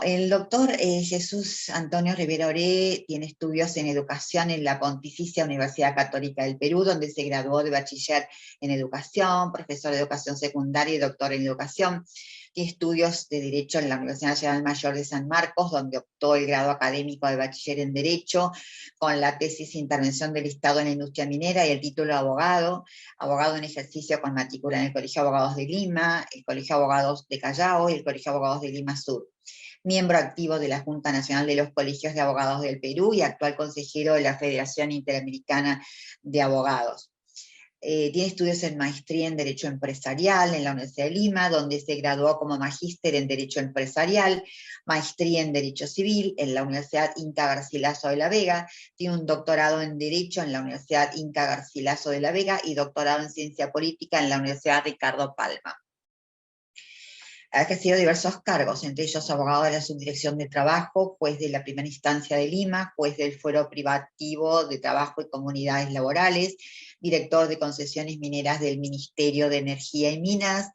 el doctor Jesús Antonio Rivera Oré tiene estudios en educación en la Pontificia Universidad Católica del Perú, donde se graduó de bachiller en educación, profesor de educación secundaria y doctor en educación. Tiene estudios de Derecho en la Universidad Nacional Mayor de San Marcos, donde obtuvo el grado académico de bachiller en Derecho, con la tesis Intervención del Estado en la Industria Minera y el título de abogado, abogado en ejercicio con matrícula en el Colegio de Abogados de Lima, el Colegio de Abogados de Callao y el Colegio de Abogados de Lima Sur. Miembro activo de la Junta Nacional de los Colegios de Abogados del Perú y actual consejero de la Federación Interamericana de Abogados. Tiene estudios en maestría en Derecho Empresarial en la Universidad de Lima, donde se graduó como magíster en Derecho Empresarial, maestría en Derecho Civil en la Universidad Inca Garcilaso de la Vega, tiene un doctorado en Derecho en la Universidad Inca Garcilaso de la Vega y doctorado en Ciencia Política en la Universidad Ricardo Palma. Ha ejercido diversos cargos, entre ellos abogado de la Subdirección de Trabajo, juez de la Primera Instancia de Lima, juez del Fuero Privativo de Trabajo y Comunidades Laborales, director de concesiones mineras del Ministerio de Energía y Minas,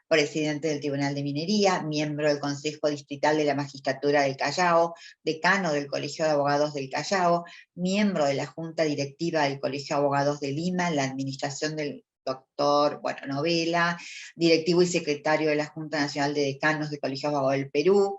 presidente del Tribunal de Minería, miembro del Consejo Distrital de la Magistratura del Callao, decano del Colegio de Abogados del Callao, miembro de la Junta Directiva del Colegio de Abogados de Lima, en la administración del doctor, Novela, directivo y secretario de la Junta Nacional de Decanos del Colegio de Abogados del Perú,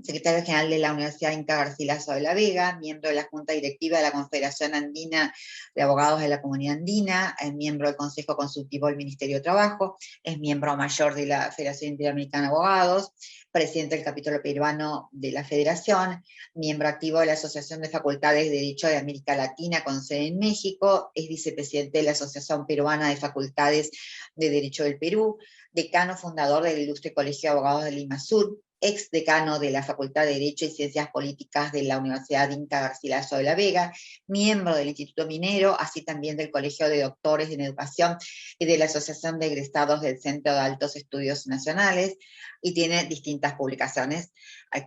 secretario general de la Universidad Inca Garcilaso de la Vega, miembro de la Junta Directiva de la Confederación Andina de Abogados de la Comunidad Andina, es miembro del Consejo Consultivo del Ministerio de Trabajo, es miembro mayor de la Federación Interamericana de Abogados, presidente del capítulo peruano de la Federación, miembro activo de la Asociación de Facultades de Derecho de América Latina con sede en México, es vicepresidente de la Asociación Peruana de Facultades de Derecho del Perú, decano fundador del Ilustre Colegio de Abogados de Lima Sur, ex decano de la Facultad de Derecho y Ciencias Políticas de la Universidad Inca Garcilaso de la Vega, miembro del Instituto Minero, así también del Colegio de Doctores en Educación y de la Asociación de Egresados del Centro de Altos Estudios Nacionales, y tiene distintas publicaciones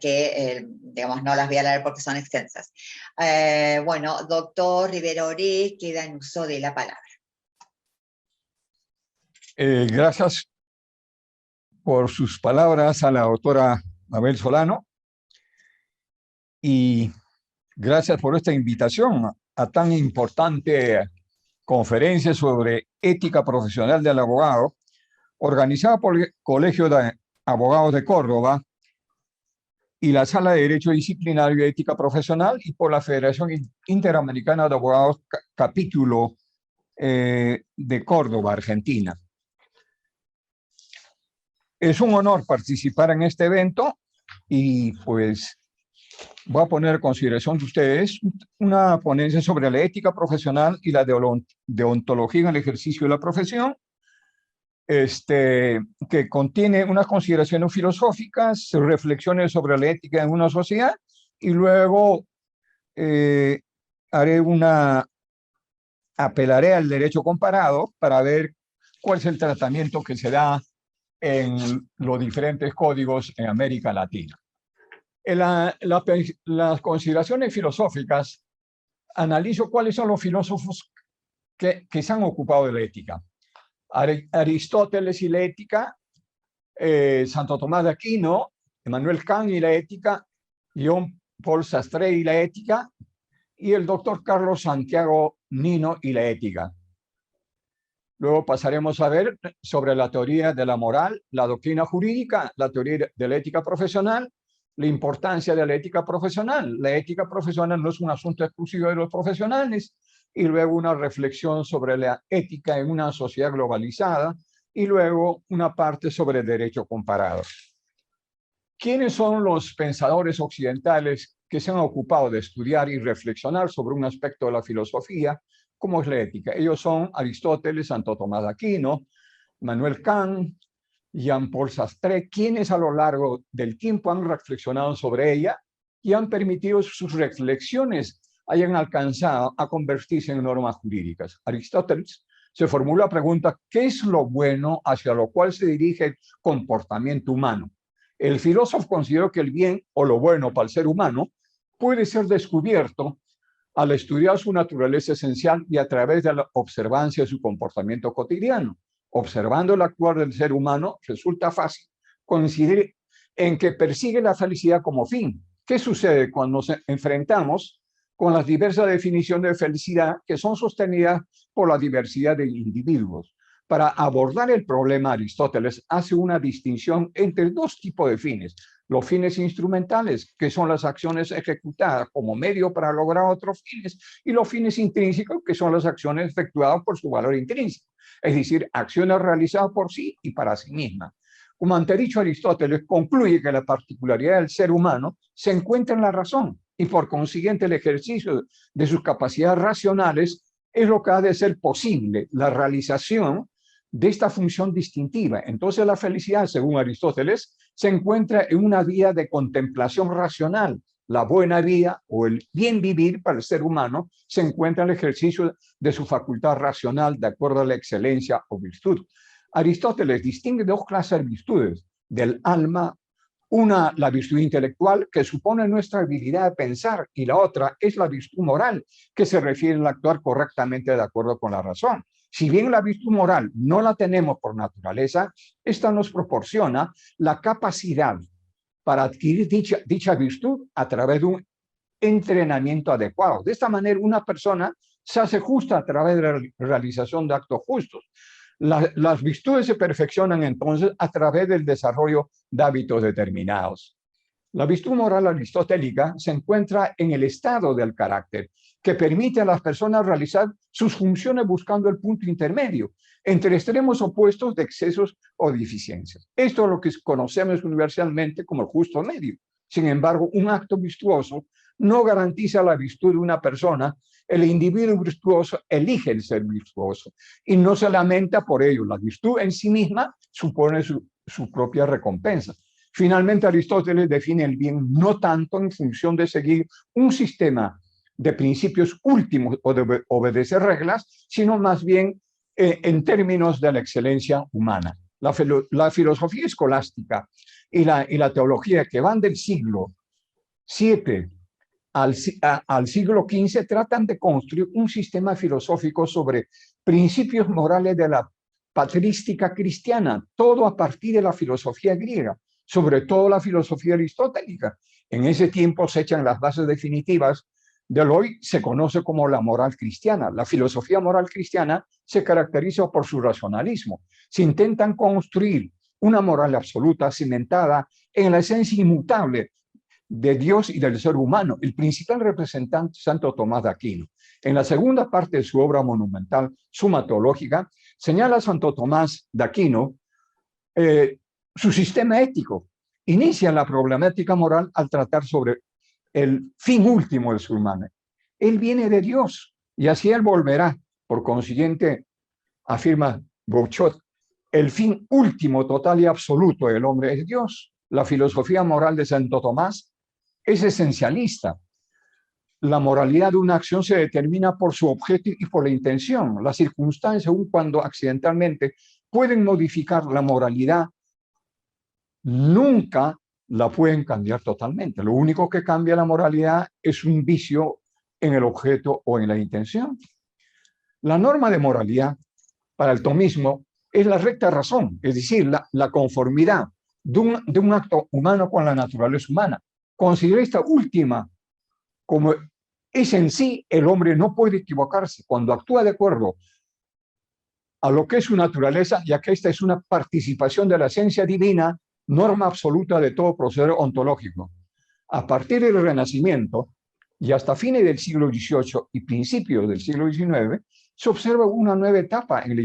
que, digamos, no las voy a leer porque son extensas. Doctor Rivera Oré, queda en uso de la palabra. Gracias por sus palabras a la doctora Mabel Solano y gracias por esta invitación a tan importante conferencia sobre ética profesional del abogado, organizada por el Colegio de Abogados de Córdoba y la Sala de Derecho Disciplinario y Ética Profesional y por la Federación Interamericana de Abogados, capítulo de Córdoba, Argentina. Es un honor participar en este evento y pues voy a poner a consideración de ustedes una ponencia sobre la ética profesional y la deontología en el ejercicio de la profesión, que contiene unas consideraciones filosóficas, reflexiones sobre la ética en una sociedad y luego apelaré al derecho comparado para ver cuál es el tratamiento que se da en los diferentes códigos en América Latina. En las consideraciones filosóficas, analizo cuáles son los filósofos que se han ocupado de la ética. Aristóteles y la ética, Santo Tomás de Aquino, Immanuel Kant y la ética, Jean-Paul Sartre y la ética, y el doctor Carlos Santiago Nino y la ética. Luego pasaremos a ver sobre la teoría de la moral, la doctrina jurídica, la teoría de la ética profesional, la importancia de la ética profesional. La ética profesional no es un asunto exclusivo de los profesionales, y luego una reflexión sobre la ética en una sociedad globalizada, y luego una parte sobre derecho comparado. ¿Quiénes son los pensadores occidentales que se han ocupado de estudiar y reflexionar sobre un aspecto de la filosofía, como es la ética? Ellos son Aristóteles, Santo Tomás de Aquino, Immanuel Kant, Jean-Paul Sartre, quienes a lo largo del tiempo han reflexionado sobre ella y han permitido que sus reflexiones hayan alcanzado a convertirse en normas jurídicas. Aristóteles se formuló la pregunta: ¿qué es lo bueno hacia lo cual se dirige el comportamiento humano? El filósofo consideró que el bien o lo bueno para el ser humano puede ser descubierto al estudiar su naturaleza esencial y a través de la observancia de su comportamiento cotidiano. Observando el actuar del ser humano, resulta fácil en que persigue la felicidad como fin. ¿Qué sucede cuando nos enfrentamos con las diversas definiciones de felicidad que son sostenidas por la diversidad de individuos? Para abordar el problema, Aristóteles hace una distinción entre dos tipos de fines: los fines instrumentales, que son las acciones ejecutadas como medio para lograr otros fines, y los fines intrínsecos, que son las acciones efectuadas por su valor intrínseco, es decir, acciones realizadas por sí y para sí mismas. Como ante dicho, Aristóteles concluye que la particularidad del ser humano se encuentra en la razón, y por consiguiente el ejercicio de sus capacidades racionales es lo que ha de ser posible la realización de esta función distintiva. Entonces la felicidad, según Aristóteles, se encuentra en una vía de contemplación racional. La buena vida o el bien vivir para el ser humano se encuentra en el ejercicio de su facultad racional de acuerdo a la excelencia o virtud. Aristóteles distingue dos clases de virtudes del alma: una, la virtud intelectual, que supone nuestra habilidad de pensar, y la otra es la virtud moral, que se refiere al actuar correctamente de acuerdo con la razón. Si bien la virtud moral no la tenemos por naturaleza, esta nos proporciona la capacidad para adquirir dicha virtud a través de un entrenamiento adecuado. De esta manera, una persona se hace justa a través de la realización de actos justos. Las virtudes se perfeccionan entonces a través del desarrollo de hábitos determinados. La virtud moral aristotélica se encuentra en el estado del carácter, que permite a las personas realizar sus funciones buscando el punto intermedio entre extremos opuestos de excesos o deficiencias. Esto es lo que conocemos universalmente como el justo medio. Sin embargo, un acto virtuoso no garantiza la virtud de una persona. El individuo virtuoso elige el ser virtuoso y no se lamenta por ello. La virtud en sí misma supone su propia recompensa. Finalmente, Aristóteles define el bien no tanto en función de seguir un sistema de principios últimos o de obedecer reglas, sino más bien en términos de la excelencia humana. La filosofía escolástica y la teología, que van del siglo VII al siglo XV, tratan de construir un sistema filosófico sobre principios morales de la patrística cristiana, todo a partir de la filosofía griega, sobre todo la filosofía aristotélica. En ese tiempo se echan las bases definitivas de lo hoy se conoce como la moral cristiana. La filosofía moral cristiana se caracteriza por su racionalismo. Se intentan construir una moral absoluta cimentada en la esencia inmutable de Dios y del ser humano. El principal representante, Santo Tomás de Aquino, en la segunda parte de su obra monumental, Suma Teológica, señala a Santo Tomás de Aquino su sistema ético. Inicia la problemática moral al tratar sobre el fin último del ser humano. Él viene de Dios y así él volverá. Por consiguiente, afirma Bouchot, el fin último, total y absoluto del hombre es Dios. La filosofía moral de Santo Tomás es esencialista. La moralidad de una acción se determina por su objeto y por la intención. Las circunstancias, aun cuando accidentalmente, pueden modificar la moralidad, nunca la pueden cambiar totalmente. Lo único que cambia la moralidad es un vicio en el objeto o en la intención. La norma de moralidad para el tomismo es la recta razón, es decir, la conformidad de un acto humano con la naturaleza humana. Considera esta última como es en sí. El hombre no puede equivocarse cuando actúa de acuerdo a lo que es su naturaleza, ya que esta es una participación de la esencia divina, norma absoluta de todo proceder ontológico. A partir del Renacimiento y hasta fines del siglo XVIII y principios del siglo XIX, se observa una nueva etapa de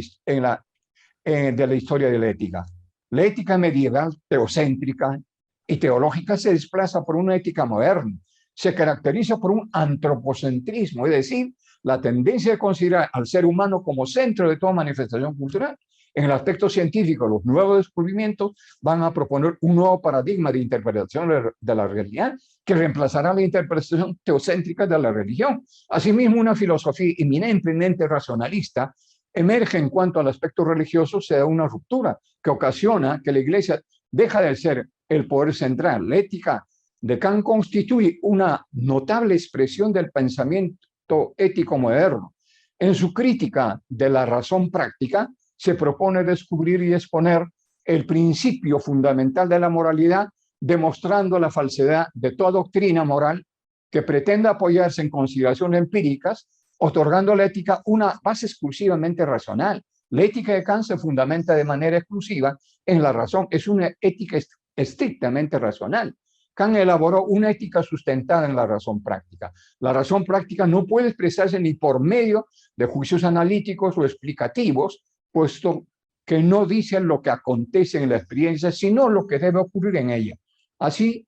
la historia de la ética. La ética medieval, teocéntrica y teológica, se desplaza por una ética moderna. Se caracteriza por un antropocentrismo, es decir, la tendencia de considerar al ser humano como centro de toda manifestación cultural. En el aspecto científico, los nuevos descubrimientos van a proponer un nuevo paradigma de interpretación de la realidad que reemplazará la interpretación teocéntrica de la religión. Asimismo, una filosofía eminentemente racionalista emerge en cuanto al aspecto religioso. Se da una ruptura que ocasiona que la Iglesia deja de ser el poder central. La ética de Kant constituye una notable expresión del pensamiento ético moderno. En su crítica de la razón práctica, se propone descubrir y exponer el principio fundamental de la moralidad demostrando la falsedad de toda doctrina moral que pretenda apoyarse en consideraciones empíricas, otorgando a la ética una base exclusivamente racional. La ética de Kant se fundamenta de manera exclusiva en la razón, es una ética estrictamente racional. Kant elaboró una ética sustentada en la razón práctica. La razón práctica no puede expresarse ni por medio de juicios analíticos o explicativos, puesto que no dicen lo que acontece en la experiencia, sino lo que debe ocurrir en ella. Así,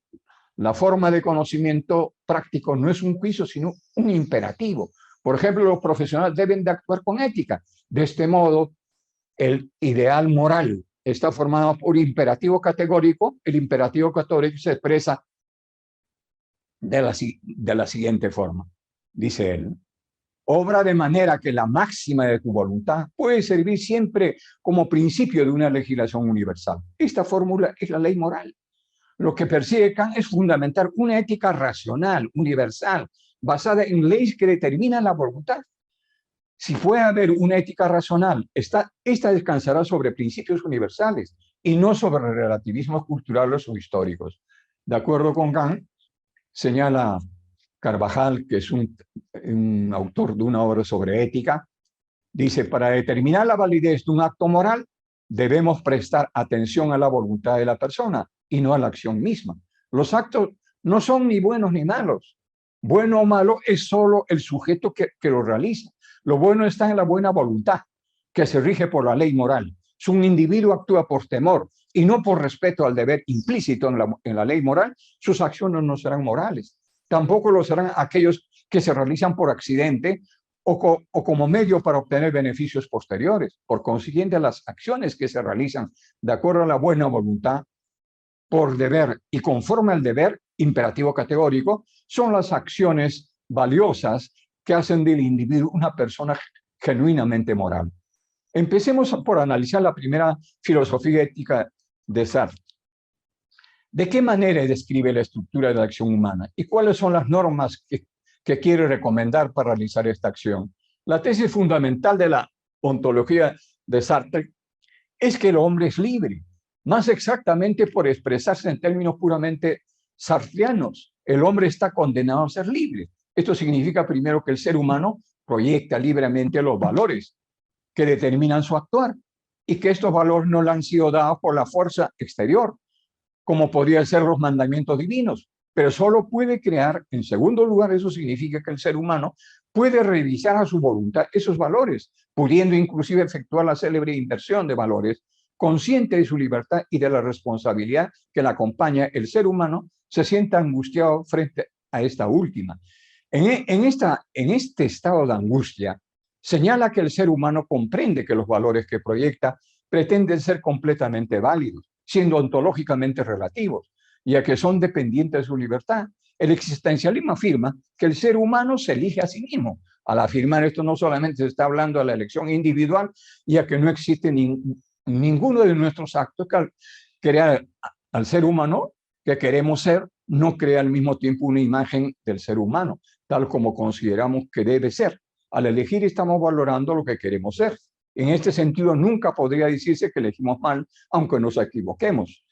la forma de conocimiento práctico no es un juicio, sino un imperativo. Por ejemplo, los profesionales deben de actuar con ética. De este modo, el ideal moral está formado por imperativo categórico. El imperativo categórico se expresa de la siguiente forma. Dice él: obra de manera que la máxima de tu voluntad puede servir siempre como principio de una legislación universal. Esta fórmula es la ley moral. Lo que persigue Kant es fundamentar una ética racional, universal, basada en leyes que determinan la voluntad. Si puede haber una ética racional, esta descansará sobre principios universales y no sobre relativismos culturales o históricos. De acuerdo con Kant, señala Carvajal, que es un autor de una obra sobre ética, dice: para determinar la validez de un acto moral, debemos prestar atención a la voluntad de la persona y no a la acción misma. Los actos no son ni buenos ni malos. Bueno o malo es solo el sujeto que lo realiza. Lo bueno está en la buena voluntad, que se rige por la ley moral. Si un individuo actúa por temor y no por respeto al deber implícito en la ley moral, sus acciones no serán morales. Tampoco lo serán aquellos que se realizan por accidente o como medio para obtener beneficios posteriores. Por consiguiente, las acciones que se realizan de acuerdo a la buena voluntad, por deber y conforme al deber imperativo categórico, son las acciones valiosas que hacen del individuo una persona genuinamente moral. Empecemos por analizar la primera filosofía ética de Sartre. ¿De qué manera describe la estructura de la acción humana y cuáles son las normas que quiere recomendar para realizar esta acción? La tesis fundamental de la ontología de Sartre es que el hombre es libre, más exactamente por expresarse en términos puramente sartreanos. El hombre está condenado a ser libre. Esto significa primero que el ser humano proyecta libremente los valores que determinan su actuar y que estos valores no le han sido dados por la fuerza exterior, como podrían ser los mandamientos divinos, pero solo puede crear. En segundo lugar, eso significa que el ser humano puede revisar a su voluntad esos valores, pudiendo inclusive efectuar la célebre inversión de valores, consciente de su libertad y de la responsabilidad que la acompaña. El ser humano se siente angustiado frente a esta última. En este estado de angustia, señala que el ser humano comprende que los valores que proyecta pretenden ser completamente válidos, siendo ontológicamente relativos, ya que son dependientes de su libertad. El existencialismo afirma que el ser humano se elige a sí mismo. Al afirmar esto, no solamente se está hablando de la elección individual, ya que no existe ninguno de nuestros actos que al crear al ser humano que queremos ser, no crea al mismo tiempo una imagen del ser humano, tal como consideramos que debe ser. Al elegir estamos valorando lo que queremos ser. En este sentido, nunca podría decirse que elegimos mal, aunque nos equivoquemos.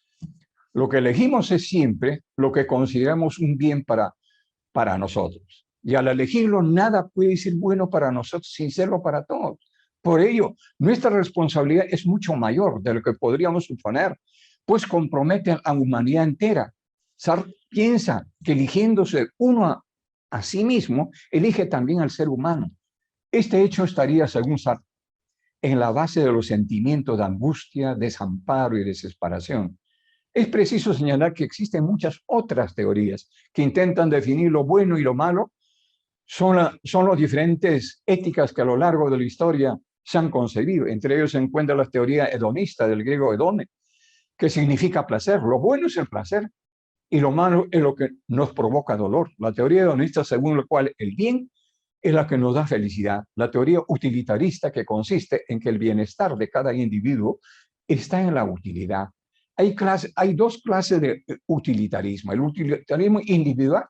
Lo que elegimos es siempre lo que consideramos un bien para nosotros. Y al elegirlo, nada puede ser bueno para nosotros sin serlo para todos. Por ello, nuestra responsabilidad es mucho mayor de lo que podríamos suponer, pues compromete a la humanidad entera. Sartre piensa que eligiéndose uno a sí mismo, elige también al ser humano. Este hecho estaría, según Sartre, en la base de los sentimientos de angustia, desamparo y desesperación. Es preciso señalar que existen muchas otras teorías que intentan definir lo bueno y lo malo. Son las diferentes éticas que a lo largo de la historia se han concebido. Entre ellos se encuentra la teoría hedonista, del griego hedone, que significa placer. Lo bueno es el placer y lo malo es lo que nos provoca dolor. La teoría hedonista, según la cual el bien es la que nos da felicidad. La teoría utilitarista, que consiste en que el bienestar de cada individuo está en la utilidad. Hay dos clases de utilitarismo. El utilitarismo individual,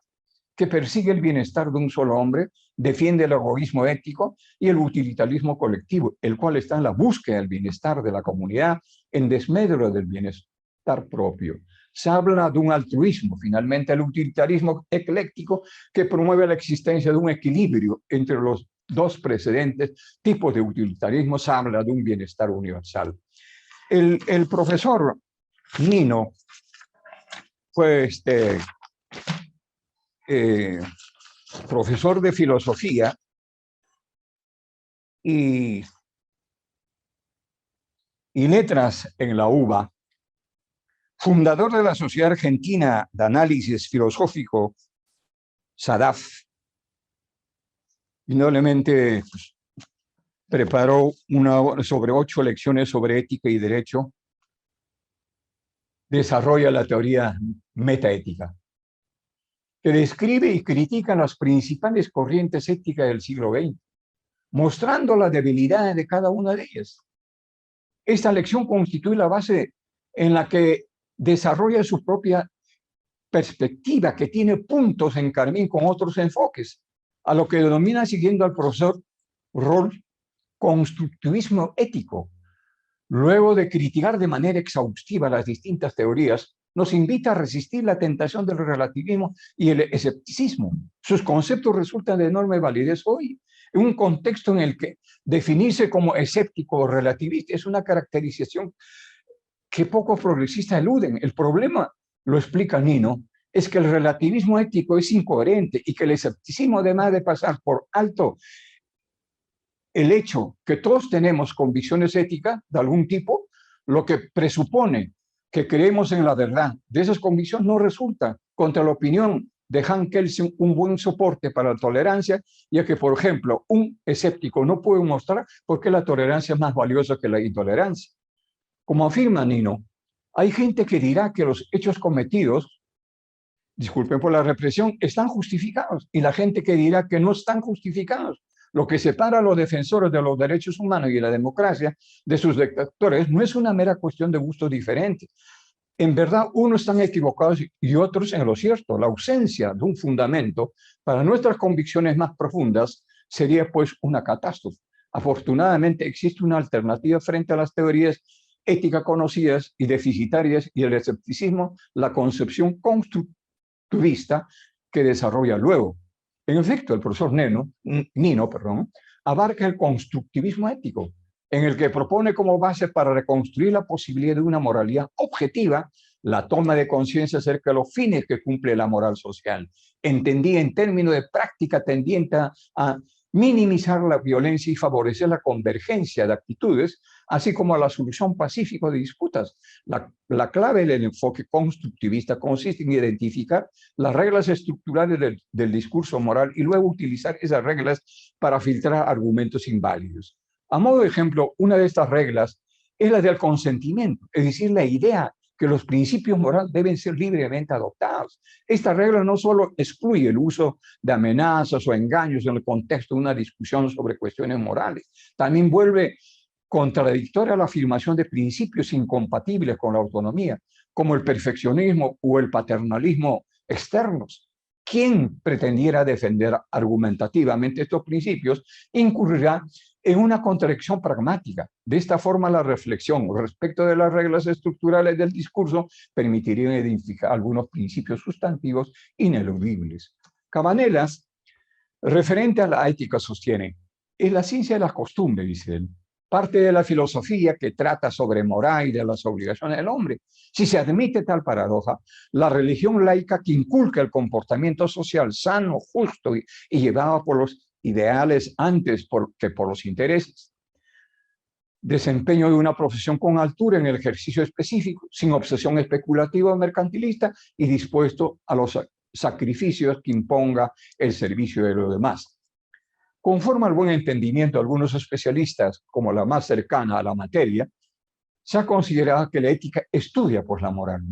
que persigue el bienestar de un solo hombre, defiende el egoísmo ético, y el utilitarismo colectivo, el cual está en la búsqueda del bienestar de la comunidad en desmedro del bienestar propio. Se habla de un altruismo, finalmente el utilitarismo ecléctico que promueve la existencia de un equilibrio entre los dos precedentes tipos de utilitarismo. Se habla de un bienestar universal. El profesor Nino fue profesor de filosofía y letras en la UBA, fundador de la Sociedad Argentina de Análisis Filosófico, SADAF. Indudablemente pues, preparó una obra sobre 8 lecciones sobre ética y derecho. Desarrolla la teoría metaética, que describe y critica las principales corrientes éticas del siglo XX, mostrando la debilidad de cada una de ellas. Esta lección constituye la base en la que desarrolla su propia perspectiva, que tiene puntos en carmín con otros enfoques, a lo que denomina, siguiendo al profesor Roll, constructivismo ético. Luego de criticar de manera exhaustiva las distintas teorías, nos invita a resistir la tentación del relativismo y el escepticismo. Sus conceptos resultan de enorme validez hoy, en un contexto en el que definirse como escéptico o relativista es una caracterización que pocos progresistas eluden. El problema, lo explica Nino, es que el relativismo ético es incoherente y que el escepticismo, además de pasar por alto el hecho que todos tenemos convicciones éticas de algún tipo, lo que presupone que creemos en la verdad de esas convicciones no resulta, contra la opinión de Hans Kelsen, un buen soporte para la tolerancia, ya que, por ejemplo, un escéptico no puede mostrar por qué la tolerancia es más valiosa que la intolerancia. Como afirma Nino, hay gente que dirá que los hechos cometidos, disculpen por la represión, están justificados, y la gente que dirá que no están justificados. Lo que separa a los defensores de los derechos humanos y la democracia de sus detractores no es una mera cuestión de gustos diferentes. En verdad, unos están equivocados y otros en lo cierto. La ausencia de un fundamento para nuestras convicciones más profundas sería pues una catástrofe. Afortunadamente existe una alternativa frente a las teorías éticas conocidas y deficitarias y el escepticismo, la concepción constructivista que desarrolla luego. En efecto, el profesor Nino abarca el constructivismo ético, en el que propone como base para reconstruir la posibilidad de una moralidad objetiva la toma de conciencia acerca de los fines que cumple la moral social, entendida en términos de práctica tendiente a minimizar la violencia y favorecer la convergencia de actitudes, así como a la solución pacífica de disputas. La clave del enfoque constructivista consiste en identificar las reglas estructurales del discurso moral y luego utilizar esas reglas para filtrar argumentos inválidos. A modo de ejemplo, una de estas reglas es la del consentimiento, es decir, la idea que los principios morales deben ser libremente adoptados. Esta regla no solo excluye el uso de amenazas o engaños en el contexto de una discusión sobre cuestiones morales, también vuelve contradictoria la afirmación de principios incompatibles con la autonomía, como el perfeccionismo o el paternalismo externos. Quien pretendiera defender argumentativamente estos principios incurrirá en una contradicción pragmática. De esta forma, la reflexión respecto de las reglas estructurales del discurso permitiría identificar algunos principios sustantivos ineludibles. Cabanelas, referente a la ética, sostiene: es la ciencia de las costumbres, dice él, parte de la filosofía que trata sobre moral y de las obligaciones del hombre. Si se admite tal paradoja, la religión laica que inculca el comportamiento social sano, justo y llevado por los ideales antes que por los intereses. Desempeño de una profesión con altura en el ejercicio específico, sin obsesión especulativa o mercantilista y dispuesto a los sacrificios que imponga el servicio de los demás. Conforme al buen entendimiento de algunos especialistas, como la más cercana a la materia, se ha considerado que la ética estudia pues la moral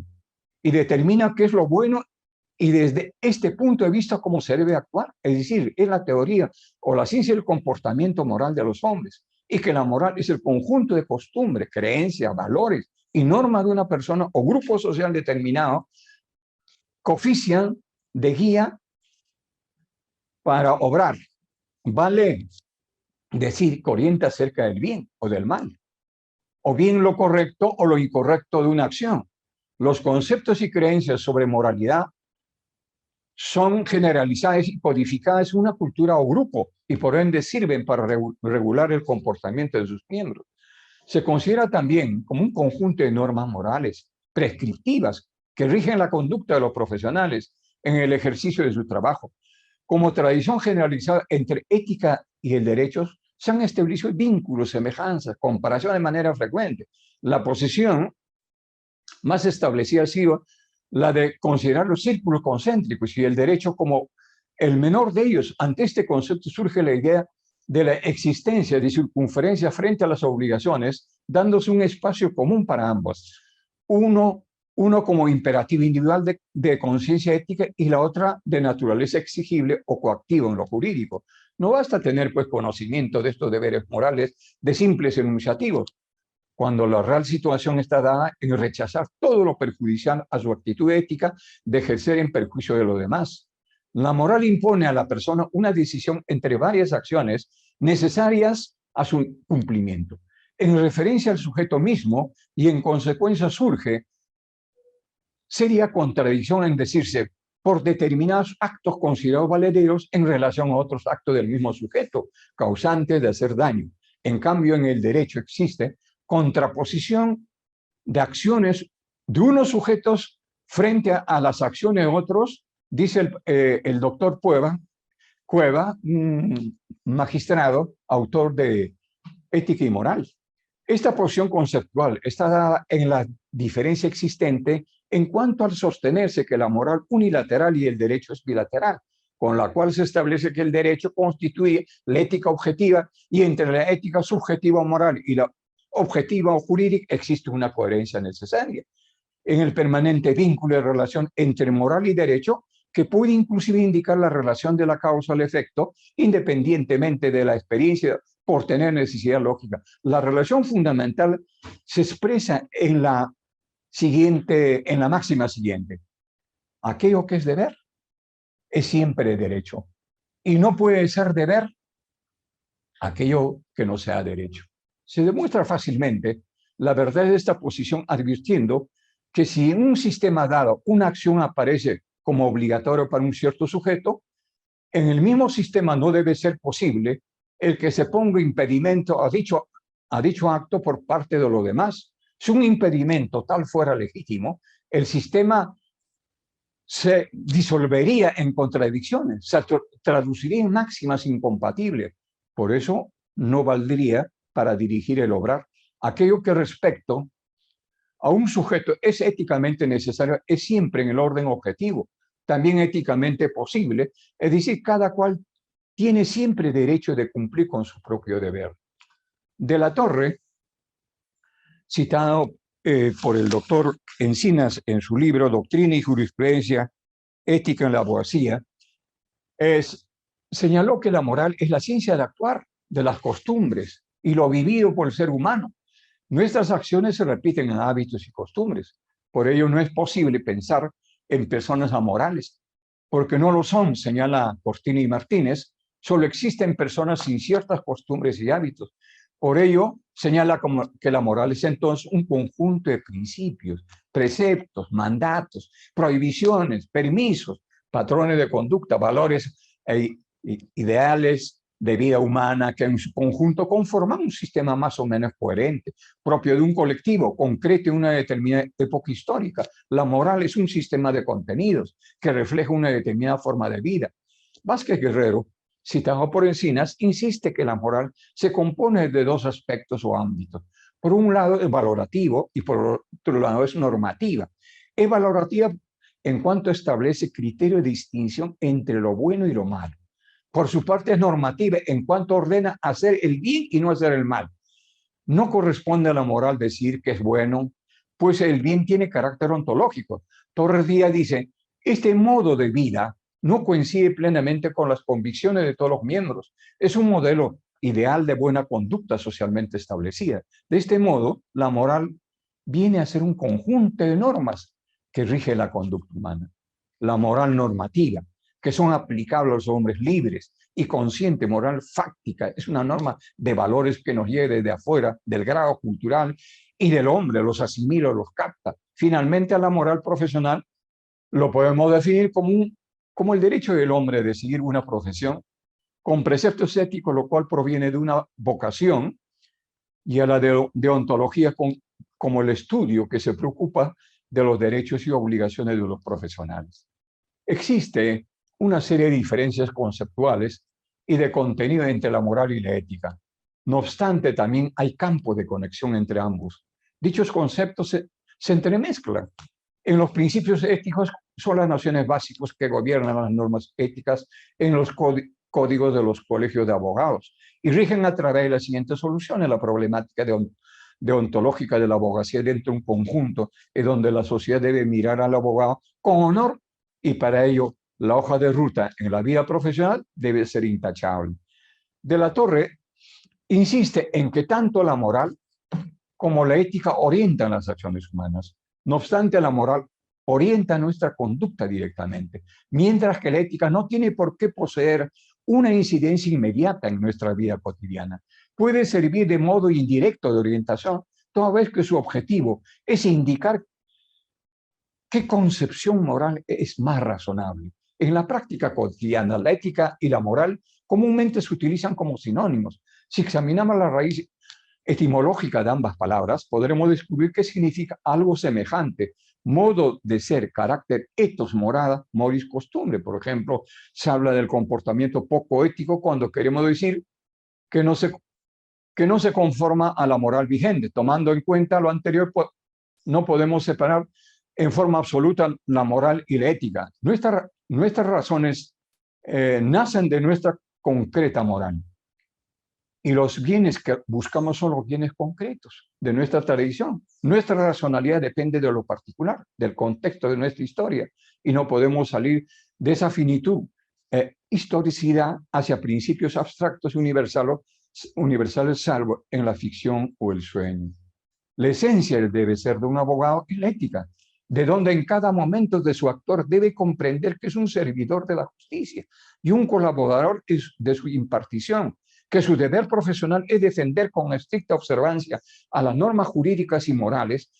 y determina qué es lo bueno y desde este punto de vista cómo se debe actuar. Es decir, es la teoría o la ciencia del comportamiento moral de los hombres, y que la moral es el conjunto de costumbres, creencias, valores y normas de una persona o grupo social determinado que ofician de guía para obrar. Vale decir que orienta acerca del bien o del mal, o bien lo correcto o lo incorrecto de una acción. Los conceptos y creencias sobre moralidad son generalizadas y codificadas en una cultura o grupo y por ende sirven para regular el comportamiento de sus miembros. Se considera también como un conjunto de normas morales prescriptivas que rigen la conducta de los profesionales en el ejercicio de su trabajo. Como tradición generalizada entre ética y el derecho, se han establecido vínculos, semejanzas, comparación de manera frecuente. La posición más establecida ha sido la de considerar los círculos concéntricos y el derecho como el menor de ellos. Ante este concepto surge la idea de la existencia de circunferencia frente a las obligaciones, dándose un espacio común para ambos. Uno como imperativo individual de conciencia ética y la otra de naturaleza exigible o coactiva en lo jurídico. No basta tener pues conocimiento de estos deberes morales de simples enunciativos, cuando la real situación está dada en rechazar todo lo perjudicial a su actitud ética de ejercer en perjuicio de los demás. La moral impone a la persona una decisión entre varias acciones necesarias a su cumplimiento. En referencia al sujeto mismo y en consecuencia surge seria contradicción en decirse por determinados actos considerados valederos en relación a otros actos del mismo sujeto, causantes de hacer daño. En cambio, en el derecho existe contraposición de acciones de unos sujetos frente a las acciones de otros, dice el doctor Cueva, magistrado, autor de Ética y Moral. Esta posición conceptual está dada en la diferencia existente en cuanto al sostenerse que la moral unilateral y el derecho es bilateral, con la cual se establece que el derecho constituye la ética objetiva y entre la ética subjetiva o moral y la objetiva o jurídica existe una coherencia necesaria en el permanente vínculo de relación entre moral y derecho que puede inclusive indicar la relación de la causa al efecto independientemente de la experiencia por tener necesidad lógica. La relación fundamental se expresa en la máxima siguiente: aquello que es deber es siempre derecho y no puede ser deber aquello que no sea derecho. Se demuestra fácilmente la verdad de esta posición advirtiendo que si en un sistema dado una acción aparece como obligatoria para un cierto sujeto, en el mismo sistema no debe ser posible el que se ponga impedimento a dicho acto por parte de los demás. Si un impedimento tal fuera legítimo, el sistema se disolvería en contradicciones, se traduciría en máximas incompatibles. Por eso no valdría para dirigir el obrar. Aquello que respecto a un sujeto es éticamente necesario es siempre en el orden objetivo, también éticamente posible, es decir, cada cual tiene siempre derecho de cumplir con su propio deber. De la Torre, citado por el doctor Encinas en su libro Doctrina y Jurisprudencia, Ética en la Abogacía, señaló que la moral es la ciencia de actuar, de las costumbres y lo vivido por el ser humano. Nuestras acciones se repiten en hábitos y costumbres. Por ello no es posible pensar en personas amorales, porque no lo son, señala Cortina y Martínez, solo existen personas sin ciertas costumbres y hábitos. Por ello, señala como que la moral es entonces un conjunto de principios, preceptos, mandatos, prohibiciones, permisos, patrones de conducta, valores e ideales de vida humana que en su conjunto conforman un sistema más o menos coherente, propio de un colectivo concreto en una determinada época histórica. La moral es un sistema de contenidos que refleja una determinada forma de vida. Vázquez Guerrero, citado por Encinas, insiste que la moral se compone de dos aspectos o ámbitos. Por un lado es valorativo y por otro lado es normativa. Es valorativa en cuanto establece criterio de distinción entre lo bueno y lo malo. Por su parte es normativa en cuanto ordena hacer el bien y no hacer el mal. No corresponde a la moral decir que es bueno, pues el bien tiene carácter ontológico. Torres Díaz dice, este modo de vida no coincide plenamente con las convicciones de todos los miembros. Es un modelo ideal de buena conducta socialmente establecida. De este modo, la moral viene a ser un conjunto de normas que rige la conducta humana. La moral normativa, que son aplicables a los hombres libres y consciente, moral fáctica, es una norma de valores que nos llega desde afuera, del grado cultural y del hombre, los asimila, los capta. Finalmente, a la moral profesional lo podemos definir como el derecho del hombre de seguir una profesión con preceptos éticos, lo cual proviene de una vocación, y a la deontología como el estudio que se preocupa de los derechos y obligaciones de los profesionales. Existe una serie de diferencias conceptuales y de contenido entre la moral y la ética. No obstante, también hay campos de conexión entre ambos. Dichos conceptos se entremezclan. En los principios éticos son las nociones básicas que gobiernan las normas éticas en los códigos de los colegios de abogados y rigen a través de las siguientes soluciones la problemática deontológica de la abogacía dentro de un conjunto en donde la sociedad debe mirar al abogado con honor, y para ello la hoja de ruta en la vida profesional debe ser intachable. De la Torre insiste en que tanto la moral como la ética orientan las acciones humanas. No obstante, la moral orienta nuestra conducta directamente, mientras que la ética no tiene por qué poseer una incidencia inmediata en nuestra vida cotidiana. Puede servir de modo indirecto de orientación, toda vez que su objetivo es indicar qué concepción moral es más razonable. En la práctica cotidiana, la ética y la moral comúnmente se utilizan como sinónimos. Si examinamos la raíz etimológica de ambas palabras, podremos descubrir que significa algo semejante: modo de ser, carácter, ethos, morada, moris, costumbre. Por ejemplo, se habla del comportamiento poco ético cuando queremos decir que no se conforma a la moral vigente. Tomando en cuenta lo anterior, no podemos separar en forma absoluta la moral y la ética. Nuestras razones nacen de nuestra concreta moral. Y los bienes que buscamos son los bienes concretos de nuestra tradición. Nuestra racionalidad depende de lo particular, del contexto de nuestra historia, y no podemos salir de esa finitud, historicidad hacia principios abstractos universales, salvo en la ficción o el sueño. La esencia del debe ser de un abogado es la ética, de donde en cada momento de su actor debe comprender que es un servidor de la justicia y un colaborador de su impartición, que su deber profesional es defender con estricta observancia a las normas jurídicas y morales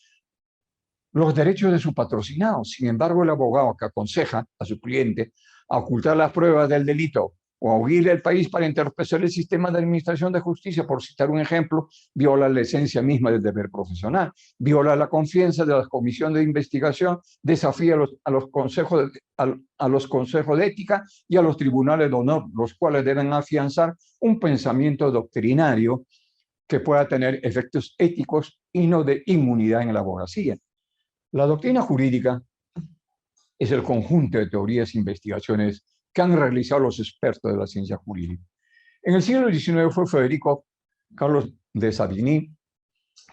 los derechos de su patrocinado. Sin embargo, el abogado que aconseja a su cliente a ocultar las pruebas del delito o a huir del país para entorpecer el sistema de administración de justicia, por citar un ejemplo, viola la esencia misma del deber profesional, viola la confianza de las comisiones de investigación, desafía a los consejos de ética y a los tribunales de honor, los cuales deben afianzar un pensamiento doctrinario que pueda tener efectos éticos y no de inmunidad en la abogacía. La doctrina jurídica es el conjunto de teorías e investigaciones que han realizado los expertos de la ciencia jurídica. En el siglo XIX fue Federico Carlos de Savigny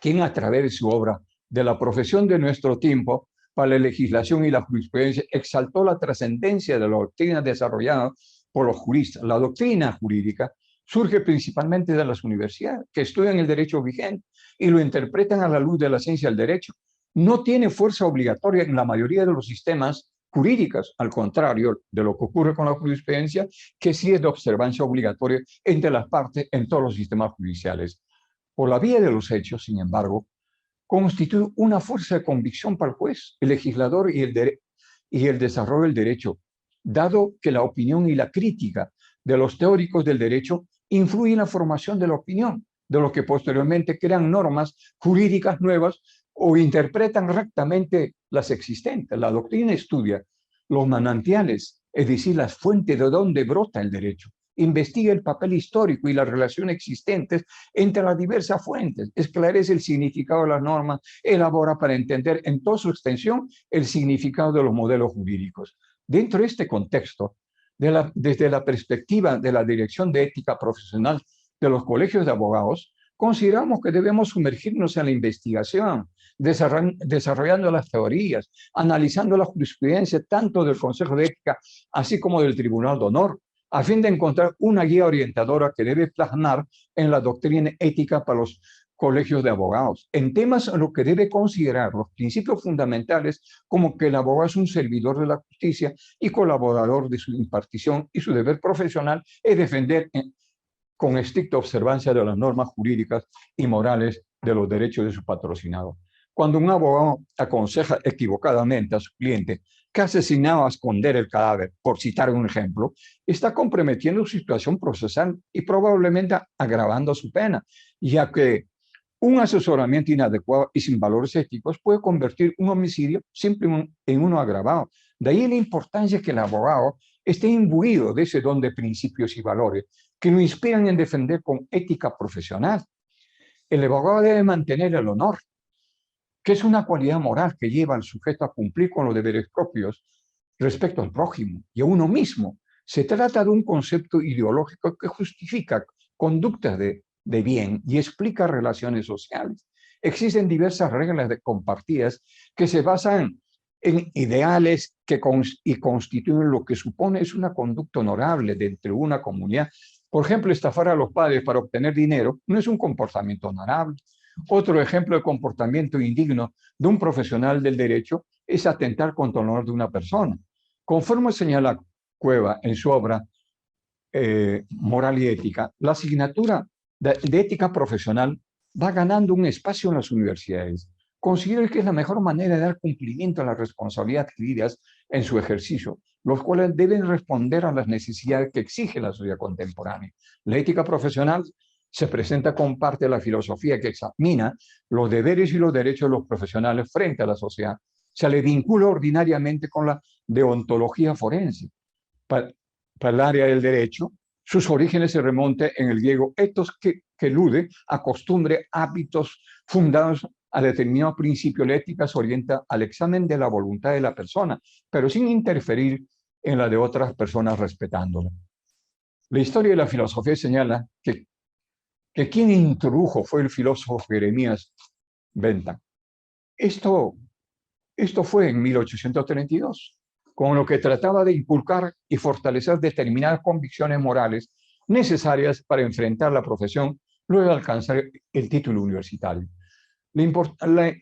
quien, a través de su obra De la profesión de nuestro tiempo para la legislación y la jurisprudencia, exaltó la trascendencia de la doctrina desarrollada por los juristas. La doctrina jurídica surge principalmente de las universidades, que estudian el derecho vigente y lo interpretan a la luz de la ciencia del derecho. No tiene fuerza obligatoria en la mayoría de los sistemas jurídicos, al contrario de lo que ocurre con la jurisprudencia, que sí es de observancia obligatoria entre las partes en todos los sistemas judiciales. Por la vía de los hechos, sin embargo, constituye una fuerza de convicción para el juez, el legislador y el desarrollo del derecho, dado que la opinión y la crítica de los teóricos del derecho influyen en la formación de la opinión, de los que posteriormente crean normas jurídicas nuevas o interpretan rectamente las existentes. La doctrina estudia los manantiales, es decir, las fuentes de donde brota el derecho. Investiga el papel histórico y las relaciones existentes entre las diversas fuentes, esclarece el significado de las normas, elabora para entender en toda su extensión el significado de los modelos jurídicos. Dentro de este contexto, desde la perspectiva de la Dirección de Ética Profesional de los colegios de abogados, consideramos que debemos sumergirnos en la investigación, desarrollando las teorías, analizando la jurisprudencia tanto del Consejo de Ética así como del Tribunal de Honor, a fin de encontrar una guía orientadora que debe plasmar en la doctrina ética para los colegios de abogados, en temas en los que debe considerar los principios fundamentales como que el abogado es un servidor de la justicia y colaborador de su impartición, y su deber profesional es defender con estricta observancia de las normas jurídicas y morales de los derechos de su patrocinado. Cuando un abogado aconseja equivocadamente a su cliente que asesinaba a esconder el cadáver, por citar un ejemplo, está comprometiendo su situación procesal y probablemente agravando su pena, ya que un asesoramiento inadecuado y sin valores éticos puede convertir un homicidio simple en uno agravado. De ahí la importancia que el abogado esté imbuido de ese don de principios y valores que lo inspiran en defender con ética profesional. El abogado debe mantener el honor, que es una cualidad moral que lleva al sujeto a cumplir con los deberes propios respecto al prójimo y a uno mismo. Se trata de un concepto ideológico que justifica conductas de bien y explica relaciones sociales. Existen diversas reglas compartidas que se basan en ideales y constituyen lo que supone es una conducta honorable dentro de una comunidad. Por ejemplo, estafar a los padres para obtener dinero no es un comportamiento honorable. Otro ejemplo de comportamiento indigno de un profesional del derecho es atentar contra el honor de una persona. Conforme señala Cueva en su obra Moral y Ética, la asignatura de ética profesional va ganando un espacio en las universidades. Considero que es la mejor manera de dar cumplimiento a las responsabilidades adquiridas en su ejercicio, los cuales deben responder a las necesidades que exige la sociedad contemporánea. La ética profesional se presenta como parte de la filosofía que examina los deberes y los derechos de los profesionales frente a la sociedad. Se le vincula ordinariamente con la deontología forense. Para el área del derecho, sus orígenes se remontan en el griego ethos, que elude a costumbre, hábitos fundados a determinado principio. La ética se orienta al examen de la voluntad de la persona, pero sin interferir en la de otras personas, respetándola. La historia de la filosofía señala que quien introdujo fue el filósofo Jeremías Bentham. Esto fue en 1832, con lo que trataba de inculcar y fortalecer determinadas convicciones morales necesarias para enfrentar la profesión luego de alcanzar el título universitario.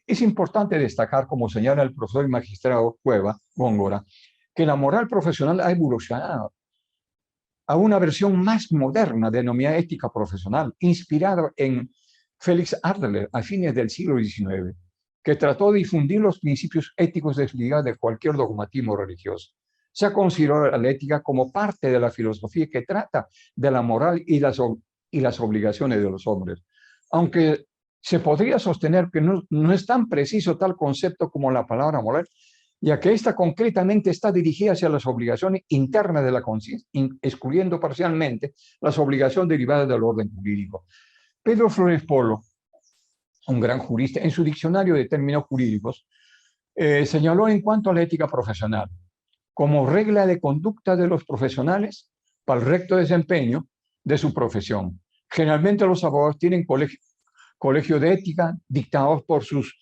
Es importante destacar, como señala el profesor y magistrado Cueva Góngora, que la moral profesional ha evolucionado a una versión más moderna denominada ética profesional, inspirada en Félix Adler a fines del siglo XIX, que trató de difundir los principios éticos desligados de cualquier dogmatismo religioso. Se ha considerado la ética como parte de la filosofía que trata de la moral y las obligaciones de los hombres. Aunque se podría sostener que no es tan preciso tal concepto como la palabra moral, ya que esta concretamente está dirigida hacia las obligaciones internas de la conciencia, excluyendo parcialmente las obligaciones derivadas del orden jurídico. Pedro Flores Polo, un gran jurista, en su diccionario de términos jurídicos, señaló en cuanto a la ética profesional, como regla de conducta de los profesionales para el recto desempeño de su profesión. Generalmente los abogados tienen colegios de ética dictados por sus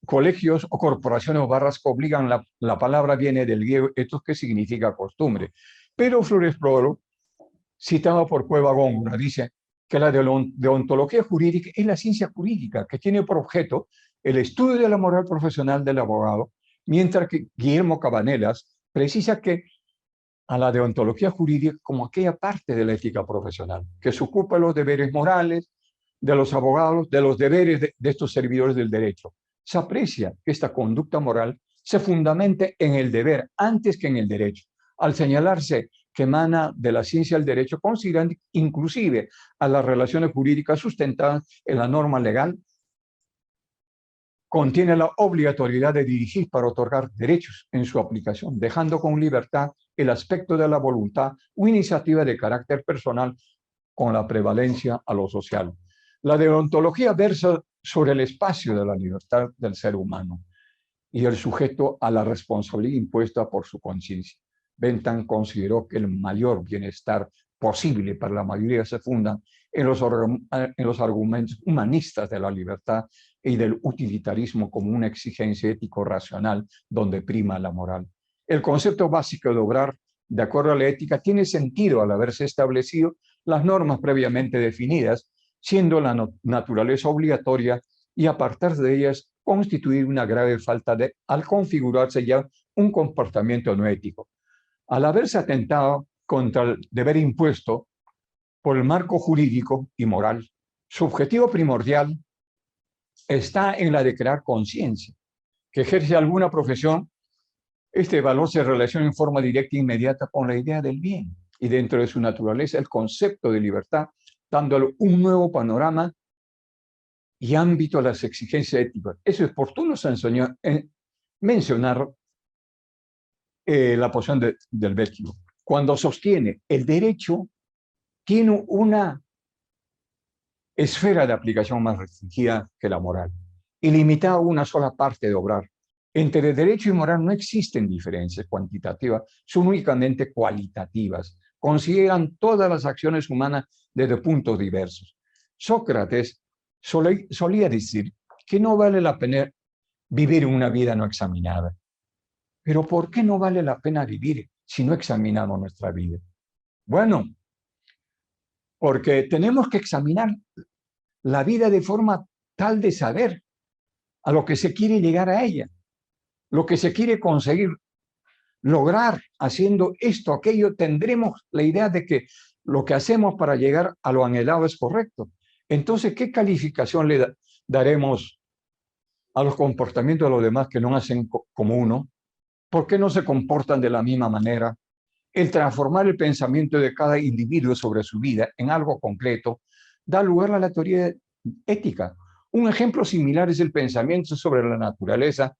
colegios o corporaciones o barras que obligan, la palabra viene del griego, esto que significa costumbre. Pero Flores Polo, citado por Cueva Góngora, dice que la deontología jurídica es la ciencia jurídica que tiene por objeto el estudio de la moral profesional del abogado, mientras que Guillermo Cabanelas precisa que a la deontología jurídica como aquella parte de la ética profesional que se ocupa de los deberes morales de los abogados, de los deberes de estos servidores del derecho. Se aprecia que esta conducta moral se fundamente en el deber antes que en el derecho, al señalarse que emana de la ciencia del derecho, considerando inclusive a las relaciones jurídicas sustentadas en la norma legal, contiene la obligatoriedad de dirigir para otorgar derechos en su aplicación, dejando con libertad el aspecto de la voluntad o iniciativa de carácter personal con la prevalencia a lo social. La deontología versa sobre el espacio de la libertad del ser humano y el sujeto a la responsabilidad impuesta por su conciencia. Bentham consideró que el mayor bienestar posible para la mayoría se funda en los argumentos humanistas de la libertad y del utilitarismo como una exigencia ético-racional donde prima la moral. El concepto básico de obrar de acuerdo a la ética tiene sentido al haberse establecido las normas previamente definidas, siendo la naturaleza obligatoria y apartarse de ellas constituir una grave falta al configurarse ya un comportamiento no ético. Al haberse atentado contra el deber impuesto por el marco jurídico y moral, su objetivo primordial está en la de crear conciencia. Que ejerce alguna profesión, este valor se relaciona en forma directa e inmediata con la idea del bien y dentro de su naturaleza el concepto de libertad, dándole un nuevo panorama y ámbito a las exigencias éticas. Es oportuno mencionar la posición del Vecchio, cuando sostiene el derecho tiene una esfera de aplicación más restringida que la moral y limitada a una sola parte de obrar. Entre derecho y moral no existen diferencias cuantitativas, son únicamente cualitativas. Consideran todas las acciones humanas desde puntos diversos. Sócrates solía decir que no vale la pena vivir una vida no examinada. Pero ¿por qué no vale la pena vivir si no examinamos nuestra vida? Bueno, porque tenemos que examinar la vida de forma tal de saber a lo que se quiere llegar a ella, lo que se quiere conseguir, lograr haciendo esto, aquello, tendremos la idea de que lo que hacemos para llegar a lo anhelado es correcto. Entonces, ¿qué calificación le daremos a los comportamientos de los demás que no hacen como uno? ¿Por qué no se comportan de la misma manera? El transformar el pensamiento de cada individuo sobre su vida en algo concreto da lugar a la teoría ética. Un ejemplo similar es el pensamiento sobre la naturaleza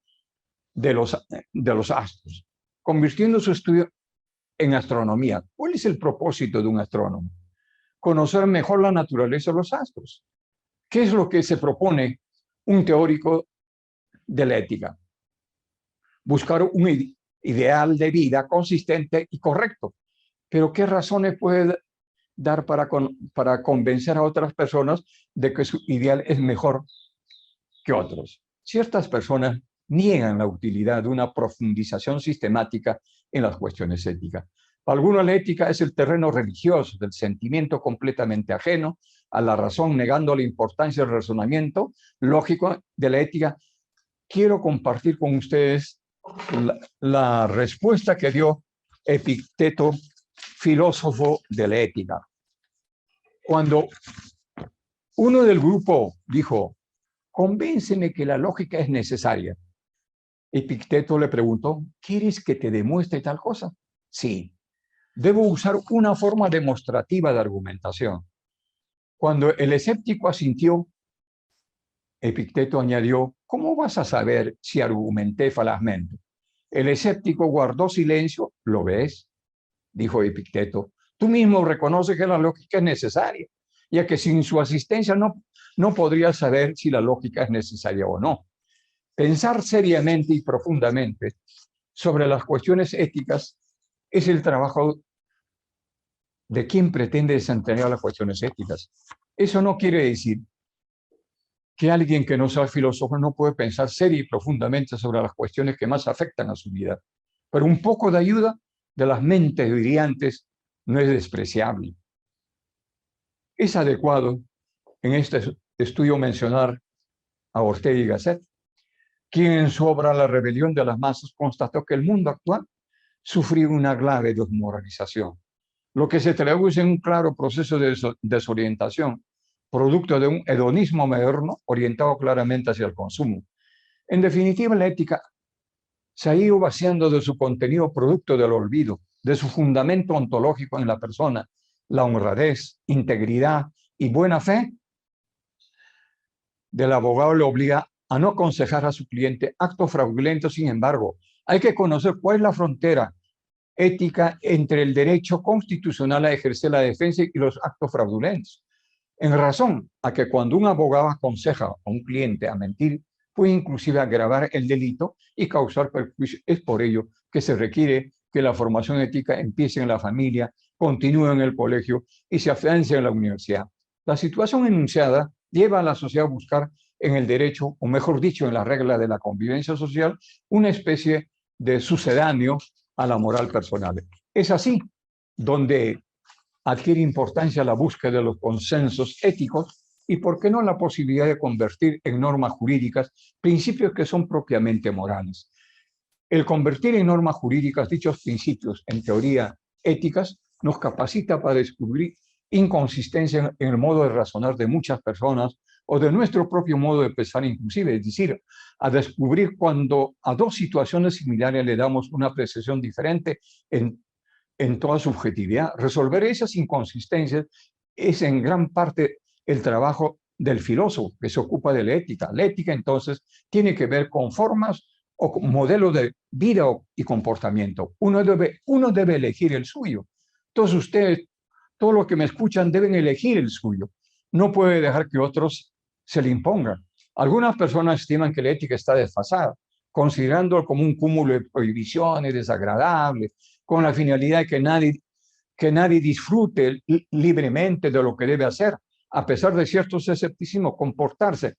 de los astros, convirtiendo su estudio en astronomía. ¿Cuál es el propósito de un astrónomo? Conocer mejor la naturaleza de los astros. ¿Qué es lo que se propone un teórico de la ética? Buscar un ideal de vida consistente y correcto. Pero ¿qué razones puede dar para convencer a otras personas de que su ideal es mejor que otros? Ciertas personas niegan la utilidad de una profundización sistemática en las cuestiones éticas. Para algunos la ética es el terreno religioso, del sentimiento completamente ajeno a la razón, negando la importancia del razonamiento lógico de la ética. Quiero compartir con ustedes la respuesta que dio Epicteto, filósofo de la ética. Cuando uno del grupo dijo, convénceme que la lógica es necesaria, Epicteto le preguntó, ¿quieres que te demuestre tal cosa? Sí. Debo usar una forma demostrativa de argumentación. Cuando el escéptico asintió, Epicteto añadió, ¿cómo vas a saber si argumenté falazmente? El escéptico guardó silencio. ¿Lo ves?, dijo Epicteto. Tú mismo reconoces que la lógica es necesaria, ya que sin su asistencia no podrías saber si la lógica es necesaria o no. Pensar seriamente y profundamente sobre las cuestiones éticas es el trabajo de quien pretende desentrañar las cuestiones éticas. Eso no quiere decir que alguien que no sea filósofo no puede pensar seria y profundamente sobre las cuestiones que más afectan a su vida. Pero un poco de ayuda de las mentes brillantes no es despreciable. Es adecuado en este estudio mencionar a Ortega y Gasset, quien en su obra La rebelión de las masas constató que el mundo actual sufrió una grave desmoralización, lo que se traduce en un claro proceso de desorientación, producto de un hedonismo moderno orientado claramente hacia el consumo. En definitiva, la ética se ha ido vaciando de su contenido producto del olvido, de su fundamento ontológico en la persona, la honradez, integridad y buena fe del abogado le obliga a no aconsejar a su cliente actos fraudulentos. Sin embargo, hay que conocer cuál es la frontera ética entre el derecho constitucional a ejercer la defensa y los actos fraudulentos. En razón a que cuando un abogado aconseja a un cliente a mentir, puede inclusive agravar el delito y causar perjuicio. Es por ello que se requiere que la formación ética empiece en la familia, continúe en el colegio y se afiance en la universidad. La situación enunciada lleva a la sociedad a buscar en el derecho, o mejor dicho, en la regla de la convivencia social, una especie de sucedáneo a la moral personal. Es así donde adquiere importancia la búsqueda de los consensos éticos y, ¿por qué no, la posibilidad de convertir en normas jurídicas principios que son propiamente morales? El convertir en normas jurídicas dichos principios en teoría éticas nos capacita para descubrir inconsistencia en el modo de razonar de muchas personas o de nuestro propio modo de pensar inclusive, es decir, a descubrir cuando a dos situaciones similares le damos una apreciación diferente en toda subjetividad. Resolver esas inconsistencias es en gran parte el trabajo del filósofo que se ocupa de la ética. La ética entonces tiene que ver con formas o con modelos de vida y comportamiento. Uno debe elegir el suyo. Todos ustedes, todos los que me escuchan, deben elegir el suyo. No puede dejar que otros se le impongan. Algunas personas estiman que la ética está desfasada, considerándolo como un cúmulo de prohibiciones desagradables, con la finalidad de que nadie disfrute libremente de lo que debe hacer, a pesar de ciertos escepticismos, comportarse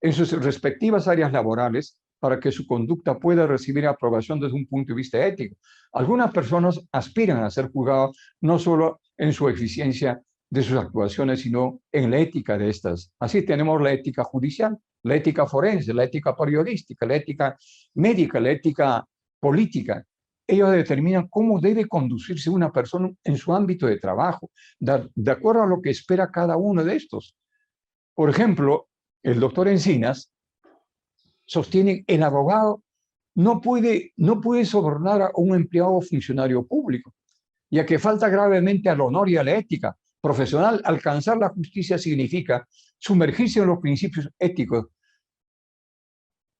en sus respectivas áreas laborales para que su conducta pueda recibir aprobación desde un punto de vista ético. Algunas personas aspiran a ser juzgadas no solo en su eficiencia de sus actuaciones, sino en la ética de estas. Así tenemos la ética judicial, la ética forense, la ética periodística, la ética médica, la ética política. Ellos determinan cómo debe conducirse una persona en su ámbito de trabajo, de acuerdo a lo que espera cada uno de estos. Por ejemplo, el doctor Encinas sostiene que el abogado no puede sobornar a un empleado o funcionario público, ya que falta gravemente al honor y a la ética profesional. Alcanzar la justicia significa sumergirse en los principios éticos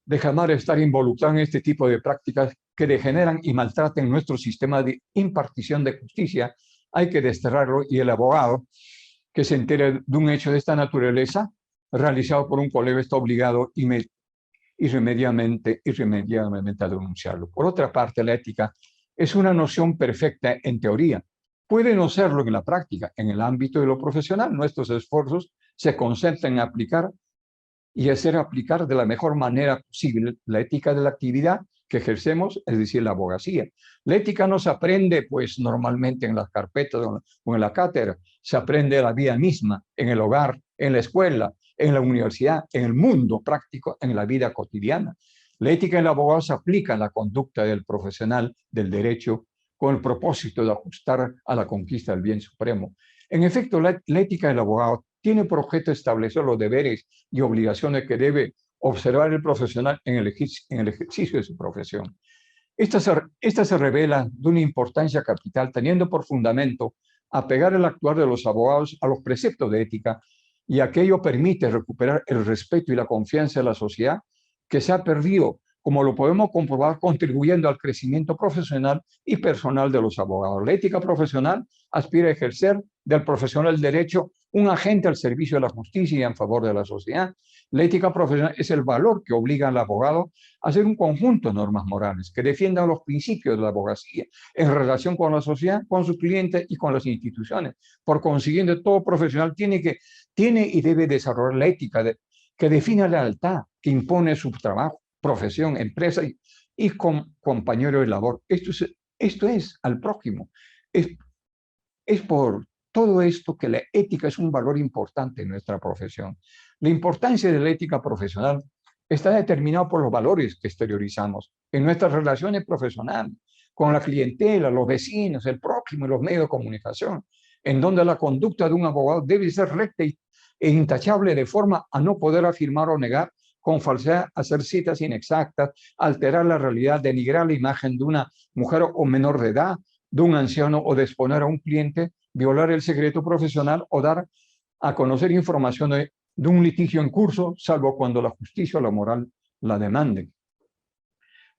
de jamás estar involucrado en este tipo de prácticas que degeneran y maltratan nuestro sistema de impartición de justicia. Hay que desterrarlo, y el abogado que se entere de un hecho de esta naturaleza realizado por un colega está obligado irremediablemente a denunciarlo. Por otra parte, la ética es una noción perfecta en teoría. Puede no serlo en la práctica. En el ámbito de lo profesional, nuestros esfuerzos se concentran en aplicar y hacer aplicar de la mejor manera posible la ética de la actividad que ejercemos, es decir, la abogacía. La ética no se aprende, pues, normalmente en las carpetas o en la cátedra. Se aprende la vida misma, en el hogar, en la escuela, en la universidad, en el mundo práctico, en la vida cotidiana. La ética del abogado se aplica a la conducta del profesional del derecho con el propósito de ajustar a la conquista del bien supremo. En efecto, la ética del abogado tiene por objeto establecer los deberes y obligaciones que debe observar el profesional en el ejercicio de su profesión. Esta se revela de una importancia capital, teniendo por fundamento apegar el actuar de los abogados a los preceptos de ética, y aquello permite recuperar el respeto y la confianza de la sociedad que se ha perdido, como lo podemos comprobar, contribuyendo al crecimiento profesional y personal de los abogados. La ética profesional aspira a ejercer del profesional del derecho un agente al servicio de la justicia y en favor de la sociedad. La ética profesional es el valor que obliga al abogado a hacer un conjunto de normas morales que defiendan los principios de la abogacía en relación con la sociedad, con sus clientes y con las instituciones. Por consiguiente, todo profesional tiene y debe desarrollar la ética que define la lealtad, que impone su trabajo, profesión, empresa y compañero de labor. Esto es al prójimo. Es por todo esto que la ética es un valor importante en nuestra profesión. La importancia de la ética profesional está determinada por los valores que exteriorizamos en nuestras relaciones profesionales, con la clientela, los vecinos, el prójimo y los medios de comunicación, en donde la conducta de un abogado debe ser recta e intachable, de forma a no poder afirmar o negar con falsedad, hacer citas inexactas, alterar la realidad, denigrar la imagen de una mujer o menor de edad, de un anciano, o de exponer a un cliente, violar el secreto profesional o dar a conocer información de un litigio en curso, salvo cuando la justicia o la moral la demanden.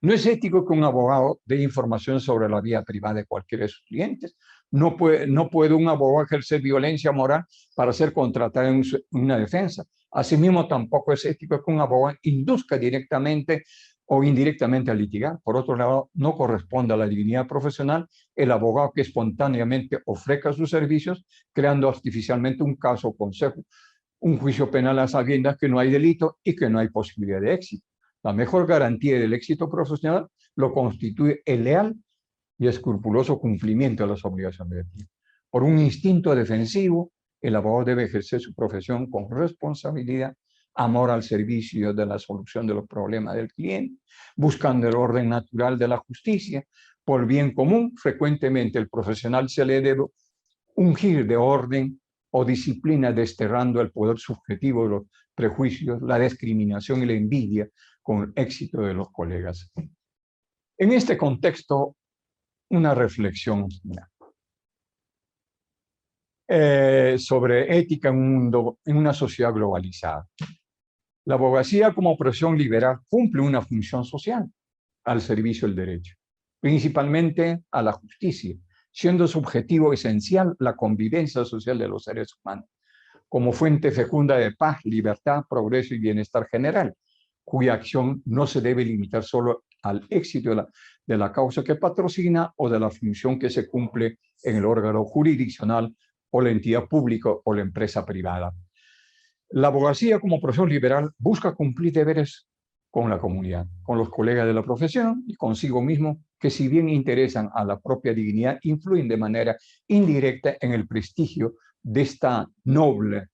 No es ético que un abogado dé información sobre la vida privada de cualquiera de sus clientes. No puede un abogado ejercer violencia moral para ser contratado en una defensa. Asimismo, tampoco es ético que un abogado induzca directamente o indirectamente a litigar. Por otro lado, no corresponde a la dignidad profesional el abogado que espontáneamente ofrezca sus servicios, creando artificialmente un caso o consejo, un juicio penal a sabiendas que no hay delito y que no hay posibilidad de éxito. La mejor garantía del éxito profesional lo constituye el leal y escrupuloso cumplimiento de las obligaciones de ti. Por un instinto defensivo, el abogado debe ejercer su profesión con responsabilidad, amor al servicio de la solución de los problemas del cliente, buscando el orden natural de la justicia. Por bien común, frecuentemente el profesional se le debe ungir de orden o disciplina, desterrando el poder subjetivo de los prejuicios, la discriminación y la envidia con el éxito de los colegas. En este contexto, una reflexión sobre ética en un mundo, en una sociedad globalizada. La abogacía como profesión liberal cumple una función social al servicio del derecho, principalmente a la justicia, siendo su objetivo esencial la convivencia social de los seres humanos, como fuente fecunda de paz, libertad, progreso y bienestar general, cuya acción no se debe limitar solo al éxito de la causa que patrocina o de la función que se cumple en el órgano jurisdiccional o la entidad pública o la empresa privada. La abogacía como profesión liberal busca cumplir deberes con la comunidad, con los colegas de la profesión y consigo mismo, que si bien interesan a la propia dignidad, influyen de manera indirecta en el prestigio de esta noble